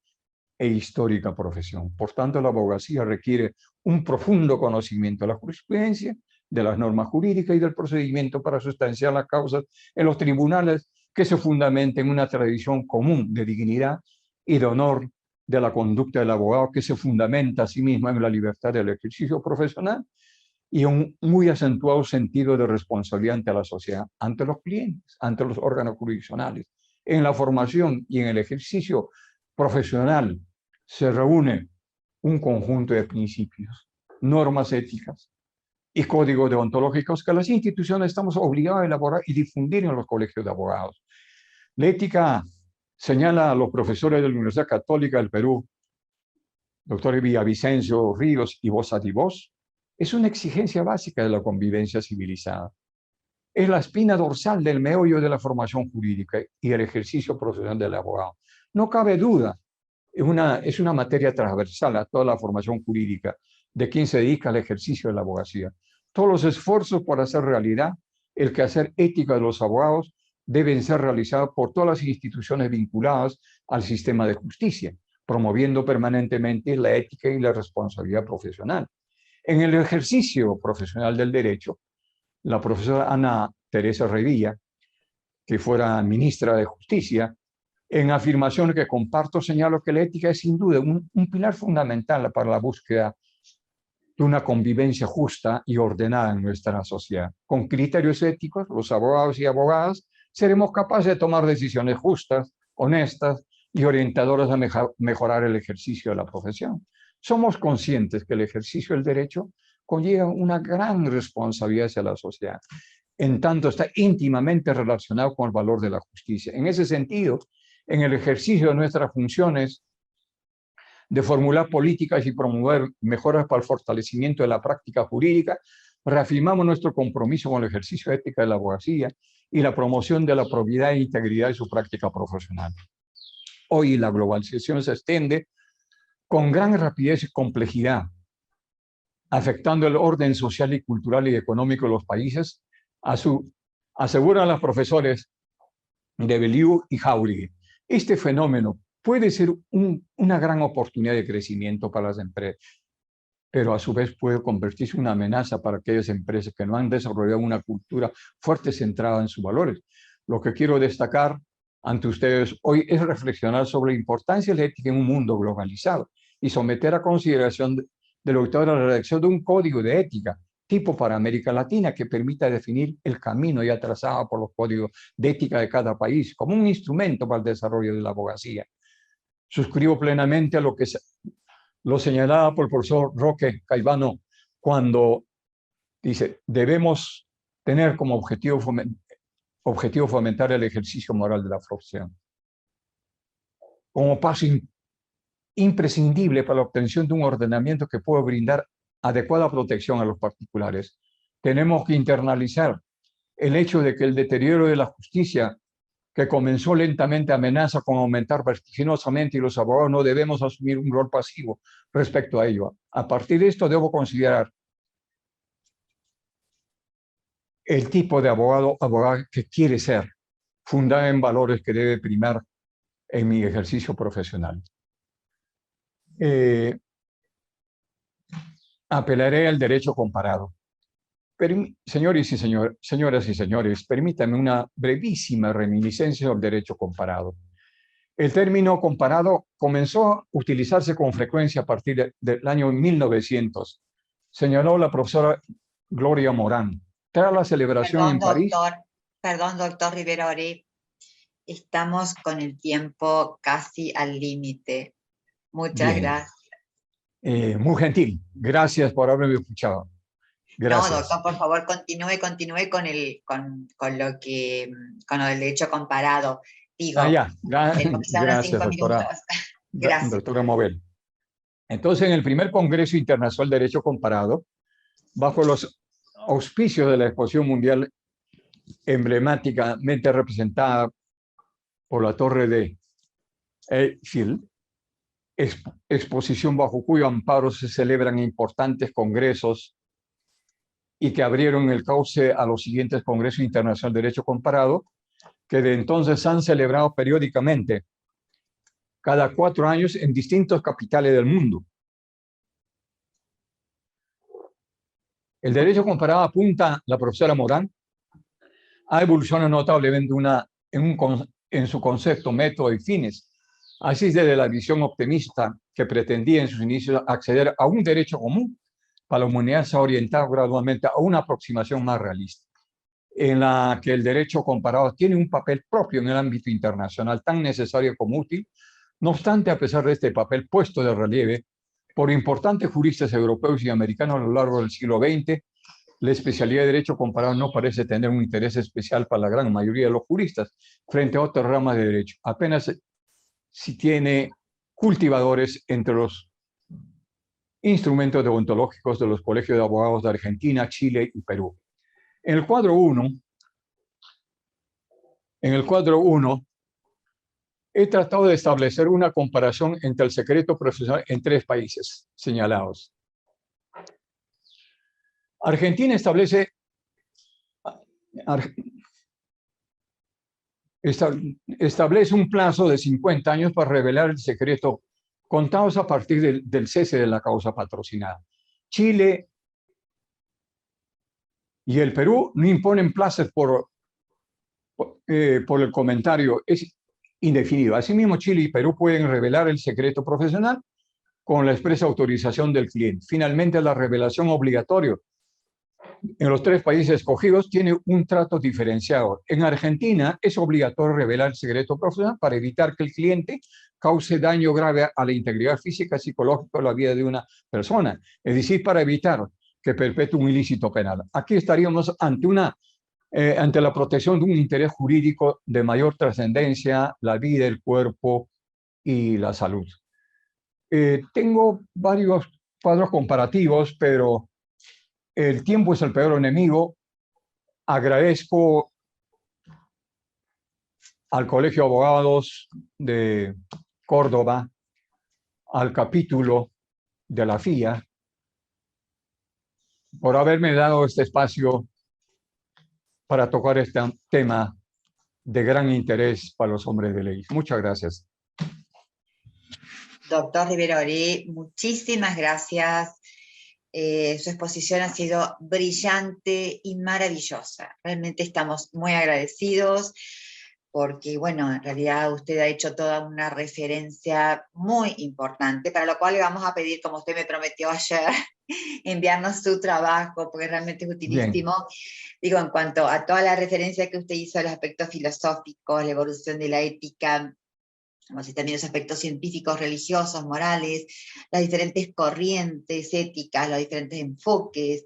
e histórica profesión. Por tanto, la abogacía requiere un profundo conocimiento de la jurisprudencia, de las normas jurídicas y del procedimiento para sustanciar las causas en los tribunales que se fundamenten en una tradición común de dignidad y de honor de la conducta del abogado, que se fundamenta a sí misma en la libertad del ejercicio profesional y un muy acentuado sentido de responsabilidad ante la sociedad, ante los clientes, ante los órganos jurisdiccionales. En la formación y en el ejercicio profesional se reúne un conjunto de principios, normas éticas y códigos deontológicos que las instituciones estamos obligados a elaborar y difundir en los colegios de abogados. La ética, señala a los profesores de la Universidad Católica del Perú, doctor Villavicencio Ríos y Bosa Divos, es una exigencia básica de la convivencia civilizada. Es la espina dorsal del meollo de la formación jurídica y el ejercicio profesional del abogado. No cabe duda, es una materia transversal a toda la formación jurídica de quien se dedica al ejercicio de la abogacía. Todos los esfuerzos por hacer realidad el quehacer ético de los abogados deben ser realizados por todas las instituciones vinculadas al sistema de justicia, promoviendo permanentemente la ética y la responsabilidad profesional. En el ejercicio profesional del derecho, la profesora Ana Teresa Revilla, que fuera ministra de Justicia, en afirmaciones que comparto, señalo que la ética es sin duda un pilar fundamental para la búsqueda de una convivencia justa y ordenada en nuestra sociedad. Con criterios éticos, los abogados y abogadas seremos capaces de tomar decisiones justas, honestas y orientadoras a mejorar el ejercicio de la profesión. Somos conscientes que el ejercicio del derecho conlleva una gran responsabilidad hacia la sociedad, en tanto está íntimamente relacionado con el valor de la justicia. En ese sentido, en el ejercicio de nuestras funciones de formular políticas y promover mejoras para el fortalecimiento de la práctica jurídica, reafirmamos nuestro compromiso con el ejercicio ético de la abogacía y la promoción de la probidad e integridad de su práctica profesional. Hoy la globalización se extiende con gran rapidez y complejidad, afectando el orden social y cultural y económico de los países, aseguran los profesores de Beliú y Jauregui. Este fenómeno puede ser una gran oportunidad de crecimiento para las empresas, pero a su vez puede convertirse en una amenaza para aquellas empresas que no han desarrollado una cultura fuerte centrada en sus valores. Lo que quiero destacar ante ustedes hoy es reflexionar sobre la importancia de la ética en un mundo globalizado y someter a consideración del autor a la redacción de un código de ética tipo para América Latina que permita definir el camino ya trazado por los códigos de ética de cada país como un instrumento para el desarrollo de la abogacía. Suscribo plenamente a lo señalaba por el profesor Roque Caivano cuando dice, debemos tener como objetivo fomentar el ejercicio moral de la profesión. Como paso imprescindible para la obtención de un ordenamiento que pueda brindar adecuada protección a los particulares, tenemos que internalizar el hecho de que el deterioro de la justicia, que comenzó lentamente, amenaza con aumentar vertiginosamente y los abogados no debemos asumir un rol pasivo respecto a ello. A partir de esto debo considerar el tipo de abogado que quiere ser, fundada en valores que debe primar en mi ejercicio profesional. Apelaré al derecho comparado. Señoras y señores, permítanme una brevísima reminiscencia sobre el derecho comparado. El término comparado comenzó a utilizarse con frecuencia a partir del año 1900, señaló la profesora Gloria Morán. Tras la celebración en París. Perdón, doctor Riverori, estamos con el tiempo casi al límite. Muchas gracias. Muy gentil. Gracias por haberme escuchado. Gracias. No, doctor, por favor, continúe con lo del derecho comparado. Digo, gracias, doctora. Gracias. Doctora Mobel. Entonces, en el primer Congreso Internacional de Derecho Comparado, bajo los auspicios de la Exposición Mundial emblemáticamente representada por la Torre de Eiffel, exposición bajo cuyo amparo se celebran importantes congresos y que abrieron el cauce a los siguientes Congresos Internacionales de Derecho Comparado, que de entonces han celebrado periódicamente cada 4 años en distintas capitales del mundo. El derecho comparado, apunta la profesora Morán, ha evolucionado notablemente en su concepto, método y fines, así desde la visión optimista que pretendía en sus inicios acceder a un derecho común para la humanidad, se ha orientado gradualmente a una aproximación más realista, en la que el derecho comparado tiene un papel propio en el ámbito internacional tan necesario como útil. No obstante, a pesar de este papel puesto de relieve por importantes juristas europeos y americanos a lo largo del siglo XX, la especialidad de derecho comparado no parece tener un interés especial para la gran mayoría de los juristas frente a otras ramas de derecho. Apenas si tiene cultivadores entre los instrumentos deontológicos de los colegios de abogados de Argentina, Chile y Perú. En el cuadro 1, he tratado de establecer una comparación entre el secreto profesional en 3 países señalados. Argentina establece un plazo de 50 años para revelar el secreto contados a partir del cese de la causa patrocinada. Chile y el Perú no imponen plazos por el comentario, es indefinido. Asimismo, Chile y Perú pueden revelar el secreto profesional con la expresa autorización del cliente. Finalmente, la revelación obligatoria en los 3 países escogidos tiene un trato diferenciado. En Argentina es obligatorio revelar el secreto profesional para evitar que el cliente cause daño grave a la integridad física, psicológica o la vida de una persona, es decir, para evitar que perpetúe un ilícito penal. Aquí estaríamos ante la protección de un interés jurídico de mayor trascendencia, la vida, el cuerpo y la salud. Tengo varios cuadros comparativos, pero el tiempo es el peor enemigo. Agradezco al Colegio de Abogados de Córdoba, al capítulo de la FIA, por haberme dado este espacio para tocar este tema de gran interés para los hombres de ley. Muchas gracias. Doctor Riverori, muchísimas gracias. Su exposición ha sido brillante y maravillosa. Realmente estamos muy agradecidos porque, bueno, en realidad usted ha hecho toda una referencia muy importante, para lo cual le vamos a pedir, como usted me prometió ayer, enviarnos su trabajo, porque realmente es utilísimo. Bien. Digo, en cuanto a toda la referencia que usted hizo a los aspectos filosóficos, la evolución de la ética, también los aspectos científicos, religiosos, morales, las diferentes corrientes éticas, los diferentes enfoques,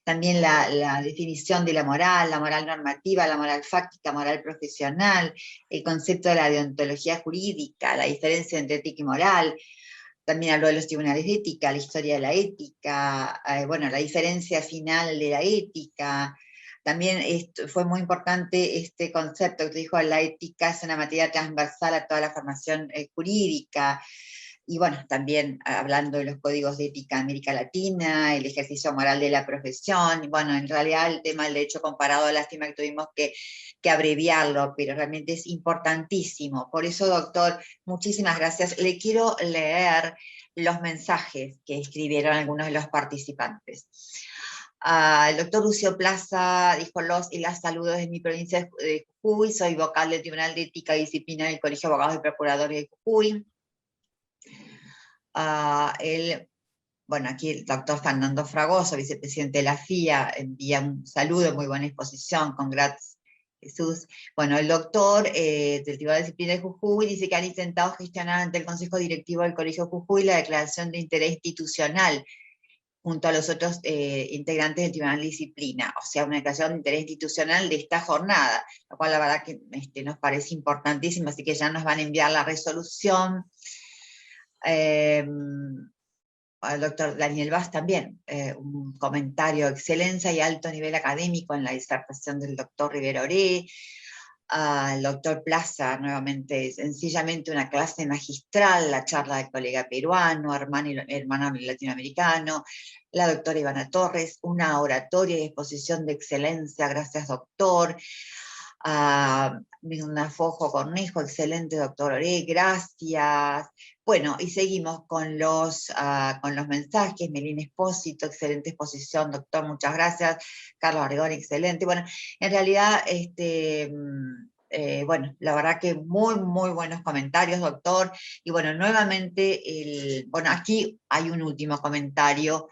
también la definición de la moral normativa, la moral fáctica, moral profesional, el concepto de la deontología jurídica, la diferencia entre ética y moral. También habló de los tribunales de ética, la historia de la ética, bueno, la diferencia final de la ética. También fue muy importante este concepto que dijo, la ética es una materia transversal a toda la formación jurídica. Y bueno, también hablando de los códigos de ética en América Latina, el ejercicio moral de la profesión. Y bueno, en realidad el tema del derecho comparado, lástima que tuvimos que abreviarlo, pero realmente es importantísimo. Por eso, doctor, muchísimas gracias. Le quiero leer los mensajes que escribieron algunos de los participantes. El doctor Lucio Plaza dijo: los y las saludos de mi provincia de Jujuy, soy vocal del Tribunal de Ética y Disciplina del Colegio de Abogados y Procuradores de Jujuy. Bueno, aquí el doctor Fernando Fragoso, vicepresidente de la FIA, envía un saludo, muy buena exposición, congrats Jesús. Bueno, el doctor del Tribunal de Disciplina de Jujuy dice que han intentado gestionar ante el Consejo Directivo del Colegio Jujuy la declaración de interés institucional junto a los otros integrantes del Tribunal de Disciplina, o sea, una declaración de interés institucional de esta jornada, lo cual la verdad que nos parece importantísimo, así que ya nos van a enviar la resolución. Al doctor Daniel Vaz también, un comentario de excelencia y alto nivel académico en la disertación del doctor Rivera Oré. Al doctor Plaza, nuevamente, sencillamente una clase magistral, la charla del colega peruano, hermano latinoamericano. La doctora Ivana Torres, una oratoria y exposición de excelencia, gracias doctor. Una Fojo Cornejo, excelente doctor Oré, gracias. Bueno, y seguimos con los mensajes. Melina Espósito, excelente exposición, doctor, muchas gracias. Carlos Arregón, excelente. Bueno, en realidad, bueno, la verdad que muy, muy buenos comentarios, doctor. Y bueno, nuevamente, bueno, aquí hay un último comentario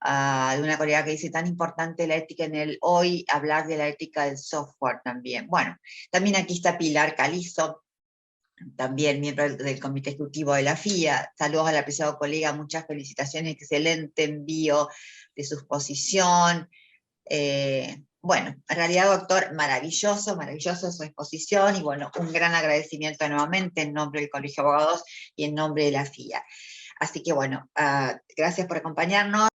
de una colega que dice: tan importante la ética en el hoy, hablar de la ética del software también. Bueno, también aquí está Pilar Calizo, también miembro del Comité Ejecutivo de la FIA. Saludos al apreciado colega, muchas felicitaciones, excelente envío de su exposición. Bueno, en realidad, doctor, maravilloso, maravilloso su exposición, y bueno, un gran agradecimiento nuevamente en nombre del Colegio de Abogados y en nombre de la FIA. Así que bueno, gracias por acompañarnos.